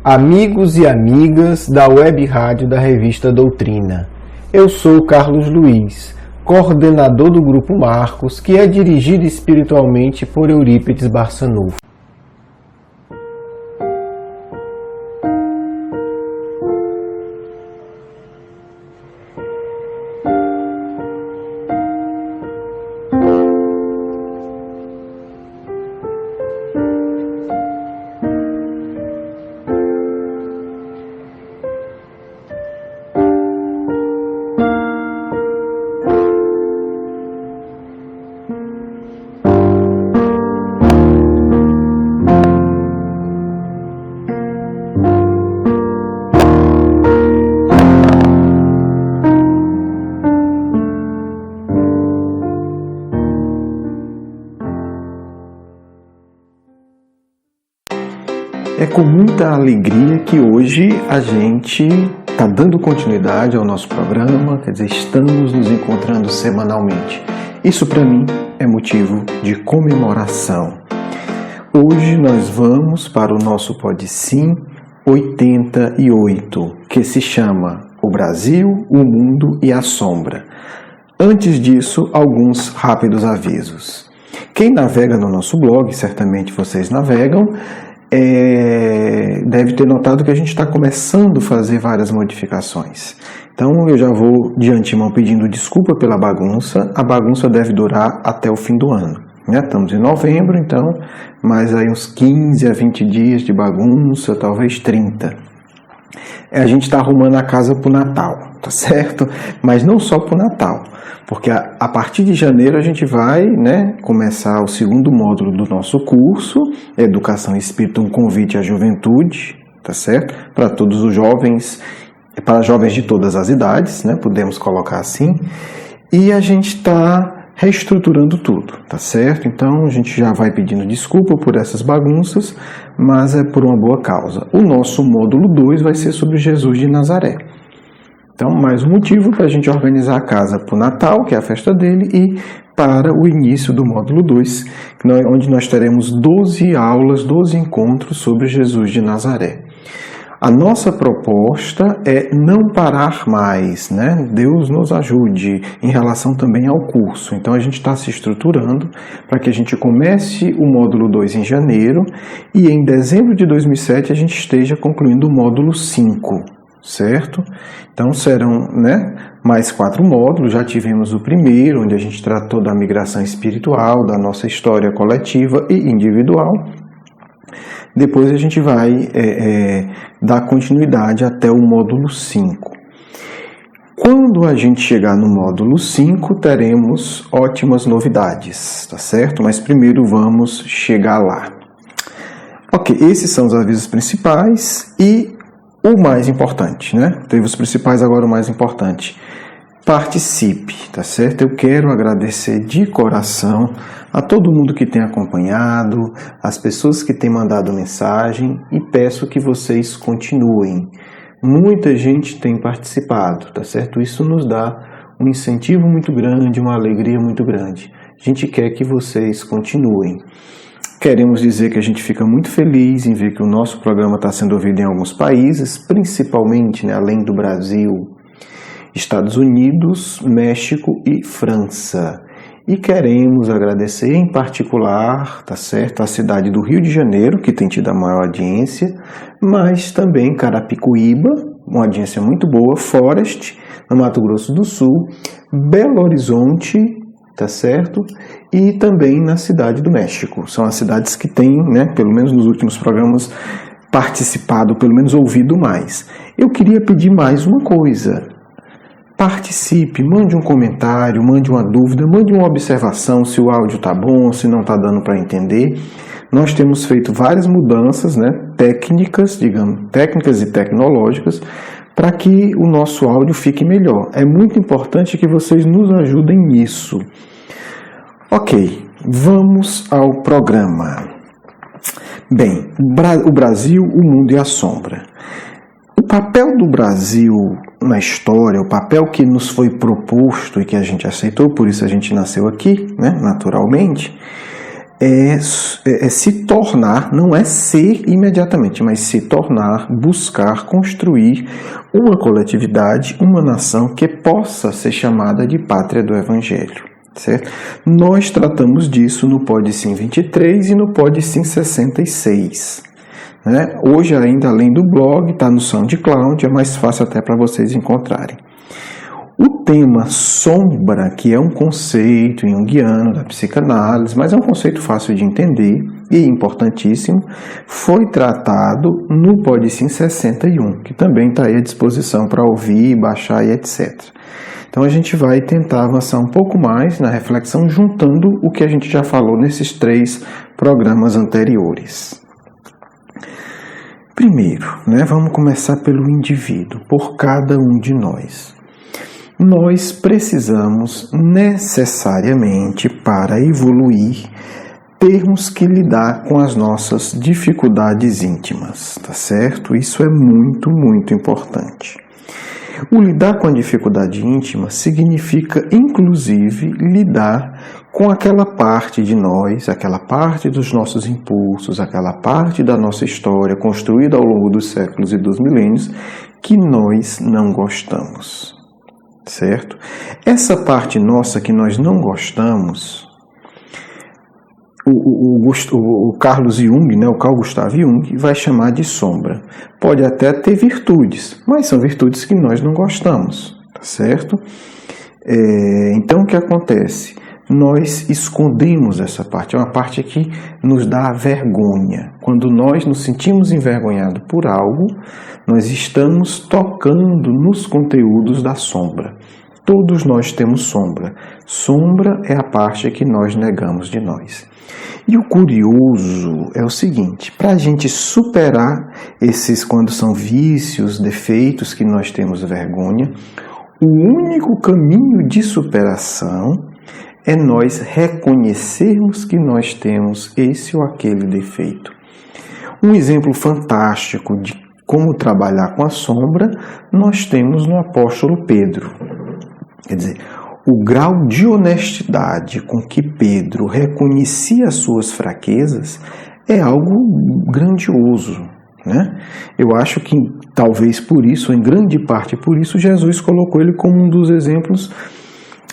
Amigos e amigas da Web Rádio da Revista Doutrina. Eu sou Carlos Luiz, coordenador do Grupo Marcos, que é dirigido espiritualmente por Eurípides Barçanufo. É com muita alegria que hoje a gente está dando continuidade ao nosso programa, quer dizer, estamos nos encontrando semanalmente. Isso para mim é motivo de comemoração. Hoje nós vamos para o nosso Pod-Sim 88, que se chama O Brasil, o Mundo e a Sombra. Antes disso, alguns rápidos avisos. Quem navega no nosso blog, certamente vocês navegam, deve ter notado que a gente está começando a fazer várias modificações. Então eu já vou de antemão pedindo desculpa pela bagunça. A bagunça deve durar até o fim do ano, né? Estamos em novembro, então mais aí uns 15 a 20 dias de bagunça, talvez 30. A gente está arrumando a casa para o Natal, tá certo? Mas não só para o Natal, porque a partir de janeiro a gente vai, né, começar o segundo módulo do nosso curso, Educação Espírita, um convite à juventude, tá certo? Para todos os jovens, para jovens de todas as idades, né, podemos colocar assim, e a gente está reestruturando tudo, tá certo? Então a gente já vai pedindo desculpa por essas bagunças, mas é por uma boa causa. O nosso módulo 2 vai ser sobre Jesus de Nazaré. Então, mais um motivo para a gente organizar a casa para o Natal, que é a festa dele, e para o início do módulo 2, onde nós teremos 12 aulas, 12 encontros sobre Jesus de Nazaré. A nossa proposta é não parar mais, né? Deus nos ajude em relação também ao curso. Então, a gente está se estruturando para que a gente comece o módulo 2 em janeiro e em dezembro de 2007 a gente esteja concluindo o módulo 5. Certo? Então serão, né, mais 4 módulos. Já tivemos o primeiro, onde a gente tratou da migração espiritual, da nossa história coletiva e individual. Depois a gente vai dar continuidade até o módulo 5. Quando a gente chegar no módulo 5, teremos ótimas novidades, tá certo? Mas primeiro vamos chegar lá. Ok, esses são os avisos principais e o mais importante, né? Teve os principais, agora o mais importante. Participe, tá certo? Eu quero agradecer de coração a todo mundo que tem acompanhado, as pessoas que têm mandado mensagem e peço que vocês continuem. Muita gente tem participado, tá certo? Isso nos dá um incentivo muito grande, uma alegria muito grande. A gente quer que vocês continuem. Queremos dizer que a gente fica muito feliz em ver que o nosso programa está sendo ouvido em alguns países, principalmente, né, além do Brasil, Estados Unidos, México e França. E queremos agradecer em particular, tá certo, a cidade do Rio de Janeiro, que tem tido a maior audiência, mas também Carapicuíba, uma audiência muito boa, Forest, no Mato Grosso do Sul, Belo Horizonte, tá certo? E também na cidade do México. São as cidades que têm, né, pelo menos nos últimos programas, participado, pelo menos ouvido mais. Eu queria pedir mais uma coisa. Participe, mande um comentário, mande uma dúvida, mande uma observação se o áudio tá bom, se não tá dando para entender. Nós temos feito várias mudanças, né, técnicas, digamos, técnicas e tecnológicas, para que o nosso áudio fique melhor. É muito importante que vocês nos ajudem nisso. Ok, vamos ao programa. Bem, o Brasil, o mundo e a sombra. O papel do Brasil na história, o papel que nos foi proposto e que a gente aceitou, por isso a gente nasceu aqui, né, naturalmente, é se tornar, não é ser imediatamente, mas se tornar, buscar, construir uma coletividade, uma nação que possa ser chamada de pátria do Evangelho. Certo? Nós tratamos disso no Pod Sim 23 e no Pod Sim 66. Né? Hoje, ainda além do blog, está no SoundCloud, é mais fácil até para vocês encontrarem. O tema sombra, que é um conceito junguiano da psicanálise, mas é um conceito fácil de entender e importantíssimo, foi tratado no Pod Sim 61, que também está aí à disposição para ouvir, baixar e etc. Então a gente vai tentar avançar um pouco mais na reflexão, juntando o que a gente já falou nesses 3 programas anteriores. Primeiro, vamos começar pelo indivíduo, por cada um de nós. Nós precisamos necessariamente, para evoluir, termos que lidar com as nossas dificuldades íntimas, tá certo? Isso é muito, muito importante. O lidar com a dificuldade íntima significa, inclusive, lidar com aquela parte de nós, aquela parte dos nossos impulsos, aquela parte da nossa história construída ao longo dos séculos e dos milênios que nós não gostamos, certo? Essa parte nossa que nós não gostamos, o Carlos Jung, o Carl Gustav Jung, vai chamar de sombra. Pode até ter virtudes, mas são virtudes que nós não gostamos, tá certo? Então o que acontece? Nós escondemos essa parte, é uma parte que nos dá vergonha. Quando nós nos sentimos envergonhados por algo, nós estamos tocando nos conteúdos da sombra. Todos nós temos sombra. Sombra é a parte que nós negamos de nós. E o curioso é o seguinte, para a gente superar esses, quando são vícios, defeitos que nós temos vergonha, o único caminho de superação é nós reconhecermos que nós temos esse ou aquele defeito. Um exemplo fantástico de como trabalhar com a sombra, nós temos no apóstolo Pedro. Quer dizer, o grau de honestidade com que Pedro reconhecia as suas fraquezas é algo grandioso, né? Eu acho que talvez por isso, em grande parte por isso, Jesus colocou ele como um dos exemplos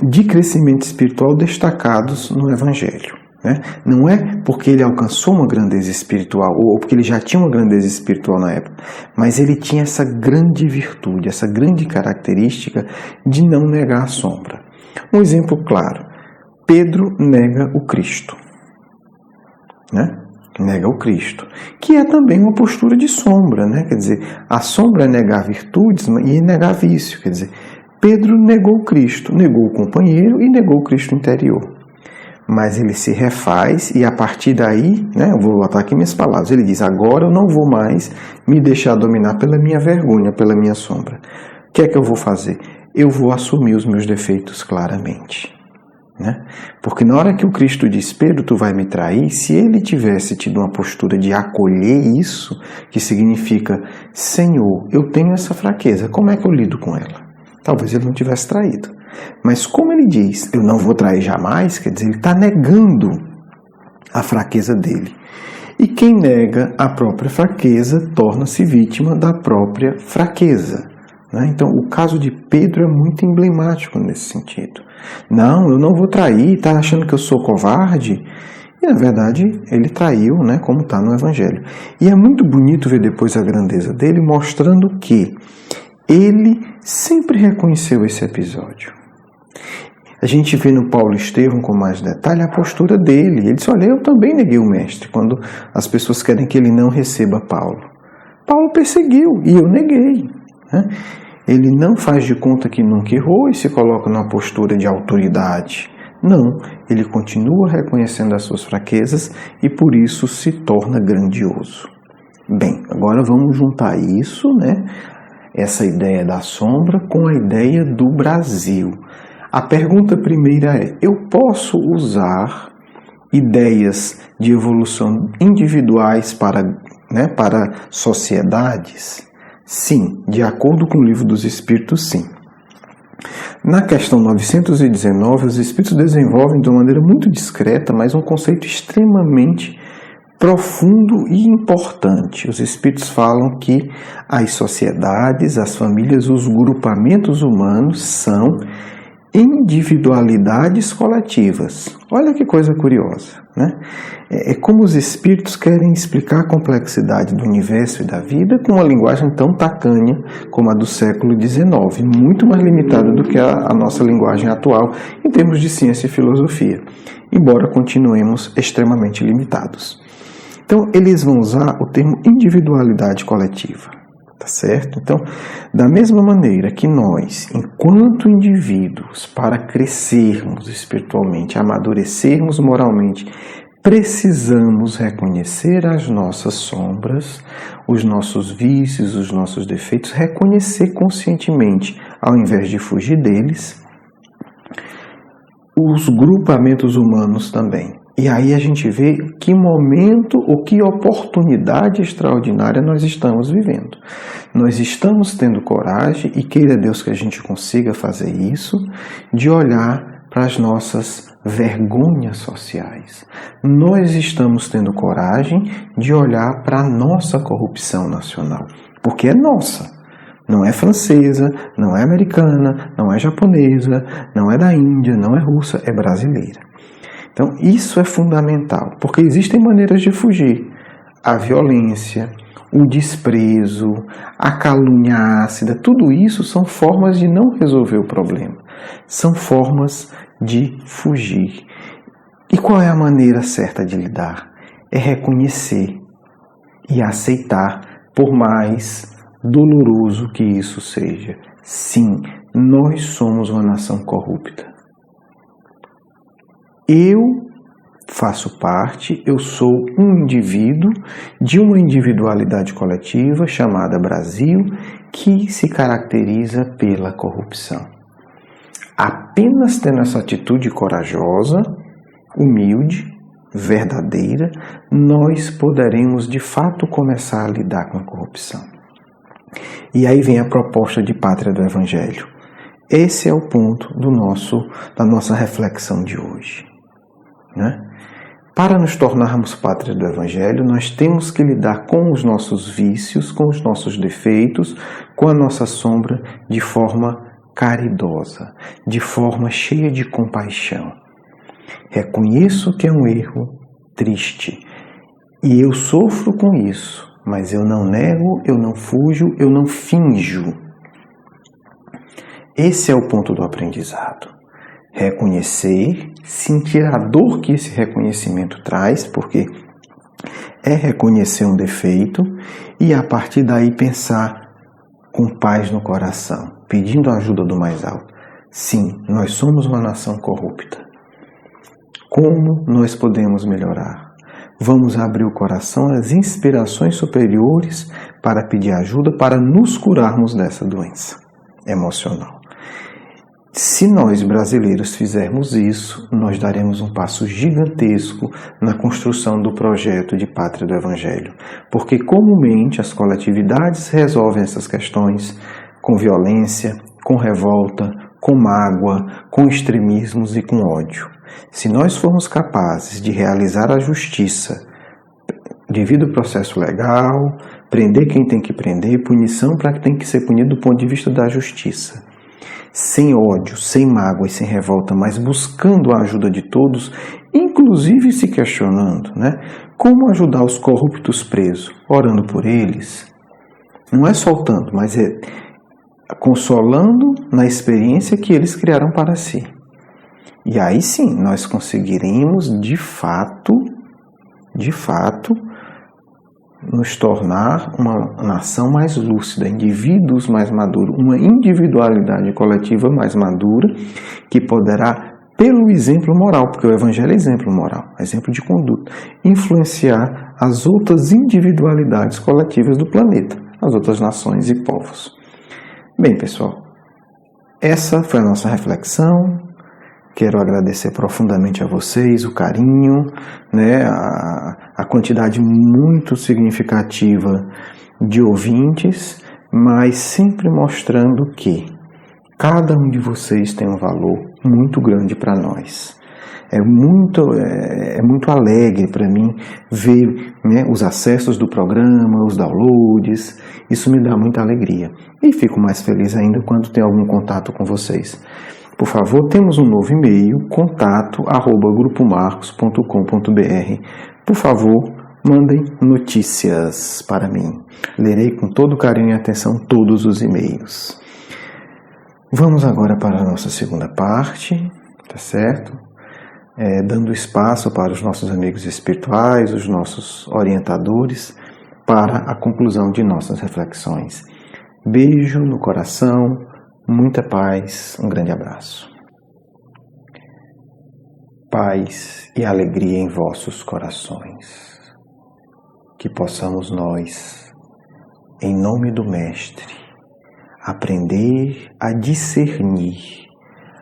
de crescimento espiritual destacados no Evangelho. Né? Não é porque ele alcançou uma grandeza espiritual ou porque ele já tinha uma grandeza espiritual na época, mas ele tinha essa grande virtude, essa grande característica de não negar a sombra. Um exemplo claro, Pedro nega o Cristo, né? Nega o Cristo, que é também uma postura de sombra, né? Quer dizer, a sombra é negar virtudes e negar vício, quer dizer, Pedro negou o Cristo, negou o companheiro e negou o Cristo interior. Mas ele se refaz e a partir daí, né, eu vou botar aqui minhas palavras, ele diz, agora eu não vou mais me deixar dominar pela minha vergonha, pela minha sombra. O que é que eu vou fazer? Eu vou assumir os meus defeitos claramente. Né? Porque na hora que o Cristo diz, Pedro, tu vai me trair, se ele tivesse tido uma postura de acolher isso, que significa, Senhor, eu tenho essa fraqueza, como é que eu lido com ela? Talvez ele não tivesse traído. Mas como ele diz, eu não vou trair jamais, quer dizer, ele está negando a fraqueza dele. E quem nega a própria fraqueza torna-se vítima da própria fraqueza. Né? Então, o caso de Pedro é muito emblemático nesse sentido. Não, eu não vou trair, está achando que eu sou covarde? E, na verdade, ele traiu, né, como está no Evangelho. E é muito bonito ver depois a grandeza dele, mostrando que ele sempre reconheceu esse episódio. A gente vê no Paulo Estevão com mais detalhe a postura dele. Ele disse, olha, eu também neguei o mestre, quando as pessoas querem que ele não receba Paulo. Paulo perseguiu e eu neguei. Né? Ele não faz de conta que nunca errou e se coloca numa postura de autoridade. Não, ele continua reconhecendo as suas fraquezas e por isso se torna grandioso. Bem, agora vamos juntar isso, né? Essa ideia da sombra com a ideia do Brasil. A pergunta primeira é, eu posso usar ideias de evolução individuais para sociedades? Sim, de acordo com o Livro dos Espíritos, sim. Na questão 919, os espíritos desenvolvem de uma maneira muito discreta, mas um conceito extremamente profundo e importante. Os espíritos falam que as sociedades, as famílias, os grupamentos humanos são individualidades coletivas. Olha que coisa curiosa, né? É como os espíritos querem explicar a complexidade do universo e da vida com uma linguagem tão tacanha como a do século XIX, muito mais limitada do que a nossa linguagem atual em termos de ciência e filosofia, embora continuemos extremamente limitados. Então, eles vão usar o termo individualidade coletiva, tá certo? Então, da mesma maneira que nós, enquanto indivíduos, para crescermos espiritualmente, amadurecermos moralmente, precisamos reconhecer as nossas sombras, os nossos vícios, os nossos defeitos, reconhecer conscientemente, ao invés de fugir deles, os grupamentos humanos também. E aí a gente vê que momento ou que oportunidade extraordinária nós estamos vivendo. Nós estamos tendo coragem, e queira Deus que a gente consiga fazer isso, de olhar para as nossas vergonhas sociais. Nós estamos tendo coragem de olhar para a nossa corrupção nacional, porque é nossa. Não é francesa, não é americana, não é japonesa, não é da Índia, não é russa, é brasileira. Então, isso é fundamental, porque existem maneiras de fugir. A violência, o desprezo, a calúnia ácida, tudo isso são formas de não resolver o problema. São formas de fugir. E qual é a maneira certa de lidar? É reconhecer e aceitar, por mais doloroso que isso seja. Sim, nós somos uma nação corrupta. Eu faço parte, eu sou um indivíduo de uma individualidade coletiva chamada Brasil, que se caracteriza pela corrupção. Apenas tendo essa atitude corajosa, humilde, verdadeira, nós poderemos de fato começar a lidar com a corrupção. E aí vem a proposta de pátria do Evangelho. Esse é o ponto da nossa reflexão de hoje. Né? Para nos tornarmos pátria do Evangelho, nós temos que lidar com os nossos vícios, com os nossos defeitos, com a nossa sombra de forma caridosa, de forma cheia de compaixão. Reconheço que é um erro triste e eu sofro com isso, mas eu não nego, eu não fujo, eu não finjo. Esse é o ponto do aprendizado. Reconhecer, sentir a dor que esse reconhecimento traz, porque é reconhecer um defeito, e a partir daí pensar com paz no coração, pedindo a ajuda do mais alto. Sim, nós somos uma nação corrupta. Como nós podemos melhorar? Vamos abrir o coração às inspirações superiores para pedir ajuda, para nos curarmos dessa doença emocional. Se nós, brasileiros, fizermos isso, nós daremos um passo gigantesco na construção do projeto de pátria do Evangelho. Porque, comumente, as coletividades resolvem essas questões com violência, com revolta, com mágoa, com extremismos e com ódio. Se nós formos capazes de realizar a justiça devido ao processo legal, prender quem tem que prender, punição para quem tem que ser punido do ponto de vista da justiça, sem ódio, sem mágoa e sem revolta, mas buscando a ajuda de todos, inclusive se questionando, né? Como ajudar os corruptos presos? Orando por eles. Não é soltando, mas é consolando na experiência que eles criaram para si. E aí sim, nós conseguiremos de fato, nos tornar uma nação mais lúcida, indivíduos mais maduros, uma individualidade coletiva mais madura, que poderá, pelo exemplo moral, porque o Evangelho é exemplo moral, exemplo de conduta, influenciar as outras individualidades coletivas do planeta, as outras nações e povos. Bem, pessoal, essa foi a nossa reflexão. Quero agradecer profundamente a vocês o carinho, né, a quantidade muito significativa de ouvintes, mas sempre mostrando que Cada um de vocês tem um valor muito grande para nós. É muito alegre para mim ver, né, os acessos do programa, os downloads. Isso me dá muita alegria. E fico mais feliz ainda quando tem algum contato com vocês. Por favor, temos um novo e-mail, contato@grupomarcos.com.br. Por favor, mandem notícias para mim. Lerei com todo carinho e atenção todos os e-mails. Vamos agora para a nossa segunda parte, tá certo? Dando espaço para os nossos amigos espirituais, os nossos orientadores, para a conclusão de nossas reflexões. Beijo no coração, muita paz, um grande abraço. Paz e alegria em vossos corações. Que possamos nós, em nome do Mestre, aprender a discernir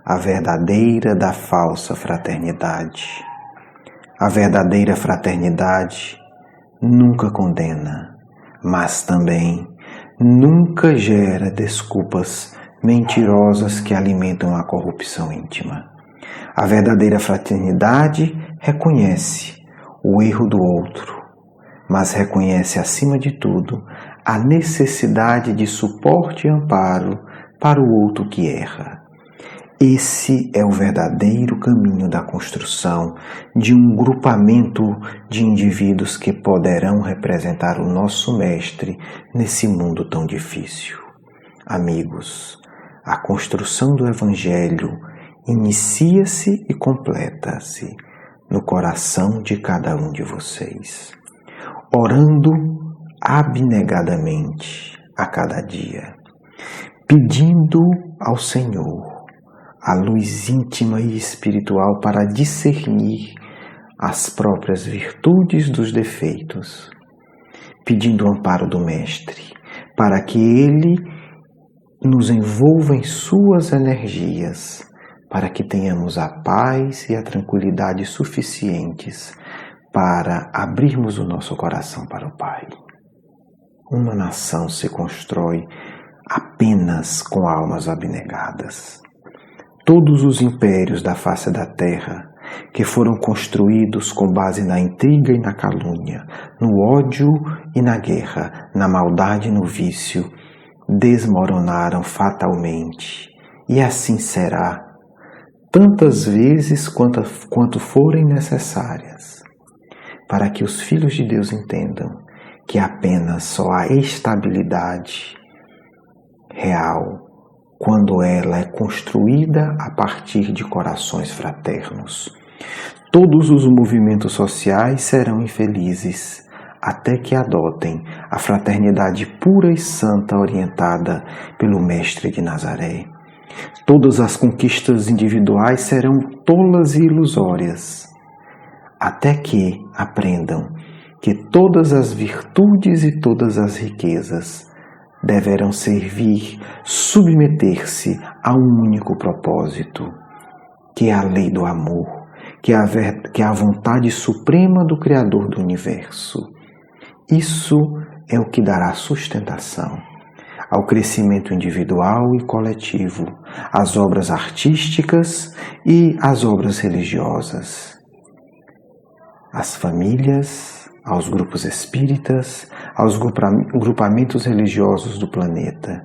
a verdadeira da falsa fraternidade. A verdadeira fraternidade nunca condena, mas também nunca gera desculpas mentirosas que alimentam a corrupção íntima. A verdadeira fraternidade reconhece o erro do outro, mas reconhece acima de tudo a necessidade de suporte e amparo para o outro que erra. Esse é o verdadeiro caminho da construção de um grupamento de indivíduos que poderão representar o nosso Mestre nesse mundo tão difícil. Amigos, a construção do Evangelho inicia-se e completa-se no coração de cada um de vocês, orando abnegadamente a cada dia, pedindo ao Senhor a luz íntima e espiritual para discernir as próprias virtudes dos defeitos, pedindo o amparo do Mestre, para que Ele nos envolva em suas energias, para que tenhamos a paz e a tranquilidade suficientes para abrirmos o nosso coração para o Pai. Uma nação se constrói apenas com almas abnegadas. Todos os impérios da face da terra, que foram construídos com base na intriga e na calúnia, no ódio e na guerra, na maldade e no vício, desmoronaram fatalmente. E assim será, tantas vezes quanto forem necessárias, para que os filhos de Deus entendam que apenas só há estabilidade real quando ela é construída a partir de corações fraternos. Todos os movimentos sociais serão infelizes até que adotem a fraternidade pura e santa orientada pelo Mestre de Nazaré. Todas as conquistas individuais serão tolas e ilusórias, até que aprendam que todas as virtudes e todas as riquezas deverão servir, submeter-se a um único propósito, que é a lei do amor, que é a vontade suprema do Criador do Universo. Isso é o que dará sustentação ao crescimento individual e coletivo, às obras artísticas e às obras religiosas, às famílias, aos grupos espíritas, aos grupamentos religiosos do planeta.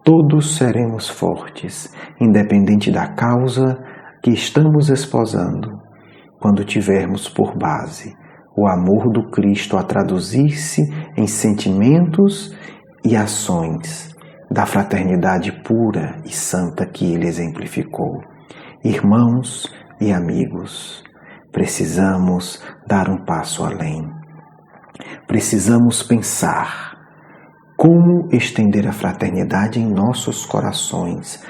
Todos seremos fortes, independente da causa que estamos esposando, quando tivermos por base o amor do Cristo a traduzir-se em sentimentos e ações da fraternidade pura e santa que ele exemplificou. Irmãos e amigos, precisamos dar um passo além. Precisamos pensar como estender a fraternidade em nossos corações,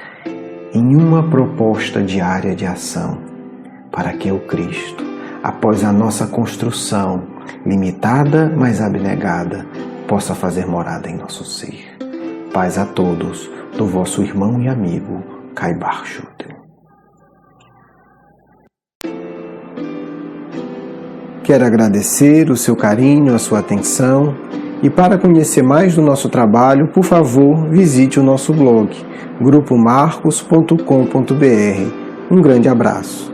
em uma proposta diária de ação, para que o Cristo, após a nossa construção limitada, mas abnegada, possa fazer morada em nosso ser. Paz a todos, do vosso irmão e amigo, Caibar Schutel. Quero agradecer o seu carinho, a sua atenção E para conhecer mais do nosso trabalho, por favor, visite o nosso blog, grupomarcos.com.br. Um grande abraço.